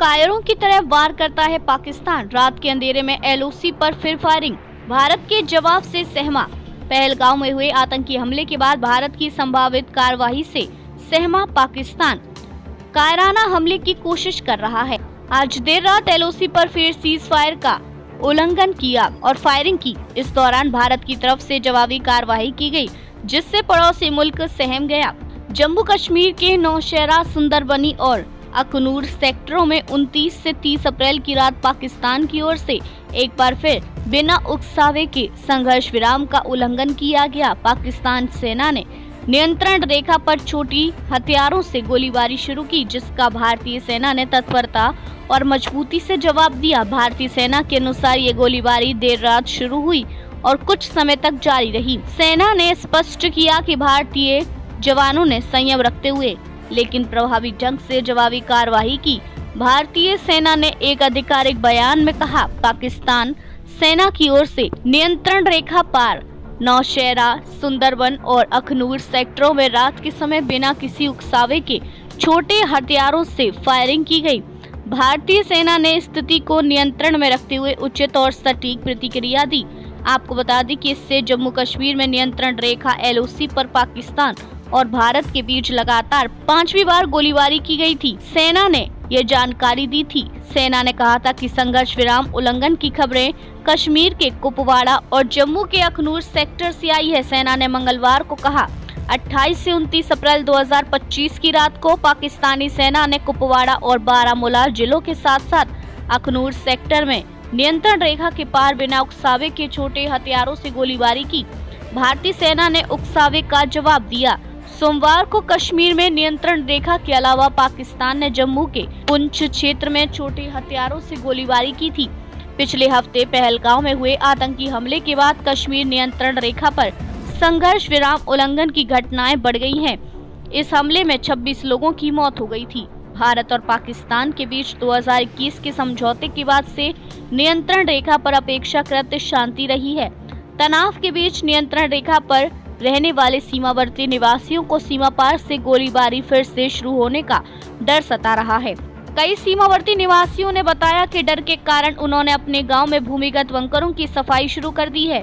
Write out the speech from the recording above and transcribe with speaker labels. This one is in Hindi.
Speaker 1: फायरों की तरह वार करता है पाकिस्तान। रात के अंधेरे में एलओसी पर फिर फायरिंग, भारत के जवाब से सहमा। पहलगाम में हुए आतंकी हमले के बाद भारत की संभावित कार्रवाई से सहमा पाकिस्तान कायराना हमले की कोशिश कर रहा है। आज देर रात एलओसी पर फिर सीज फायर का उल्लंघन किया और फायरिंग की। इस दौरान भारत की तरफ से जवाबी कार्रवाई की गई, जिससे पड़ोसी मुल्क सहम गया। जम्मू कश्मीर के नौशहरा, सुंदरबनी और अखनूर सेक्टरों में 29 से 30 अप्रैल की रात पाकिस्तान की ओर से एक बार फिर बिना उकसावे के संघर्ष विराम का उल्लंघन किया गया। पाकिस्तान सेना ने नियंत्रण रेखा पर छोटी हथियारों से गोलीबारी शुरू की, जिसका भारतीय सेना ने तत्परता और मजबूती से जवाब दिया। भारतीय सेना के अनुसार ये गोलीबारी देर रात शुरू हुई और कुछ समय तक जारी रही। सेना ने स्पष्ट किया कि भारतीय जवानों ने संयम रखते हुए लेकिन प्रभावी ढंग से जवाबी कार्रवाई की। भारतीय सेना ने एक आधिकारिक बयान में कहा, पाकिस्तान सेना की ओर से नियंत्रण रेखा पार नौशहरा, सुंदरबन और अखनूर सेक्टरों में रात के समय बिना किसी उकसावे के छोटे हथियारों से फायरिंग की गई। भारतीय सेना ने स्थिति को नियंत्रण में रखते हुए उचित और सटीक प्रतिक्रिया दी। आपको बता दें कि इससे जम्मू कश्मीर में नियंत्रण रेखा एलओसी पर पाकिस्तान और भारत के बीच लगातार 5वीं बार गोलीबारी की गई थी। सेना ने ये जानकारी दी थी। सेना ने कहा था कि संघर्ष विराम उल्लंघन की खबरें कश्मीर के कुपवाड़ा और जम्मू के अखनूर सेक्टर से आई है। सेना ने मंगलवार को कहा, 28 से 29 अप्रैल 2025 की रात को पाकिस्तानी सेना ने कुपवाड़ा और बारामूला जिलों के साथ साथ अखनूर सेक्टर में नियंत्रण रेखा के पार बिना उकसावे के छोटे हथियारों से गोलीबारी की। भारतीय सेना ने उकसावे का जवाब दिया। सोमवार को कश्मीर में नियंत्रण रेखा के अलावा पाकिस्तान ने जम्मू के पुंछ क्षेत्र में छोटे हथियारों से गोलीबारी की थी। पिछले हफ्ते पहलगाम में हुए आतंकी हमले के बाद कश्मीर नियंत्रण रेखा पर संघर्ष विराम उल्लंघन की घटनाएं बढ़ गई हैं। इस हमले में 26 लोगों की मौत हो गई थी। भारत और पाकिस्तान के बीच 2021 के समझौते के बाद से नियंत्रण रेखा पर अपेक्षाकृत शांति रही है। तनाव के बीच नियंत्रण रेखा पर रहने वाले सीमावर्ती निवासियों को सीमा पार से गोलीबारी फिर से शुरू होने का डर सता रहा है। कई सीमावर्ती निवासियों ने बताया कि डर के कारण उन्होंने अपने गांव में भूमिगत बंकरों की सफाई शुरू कर दी है।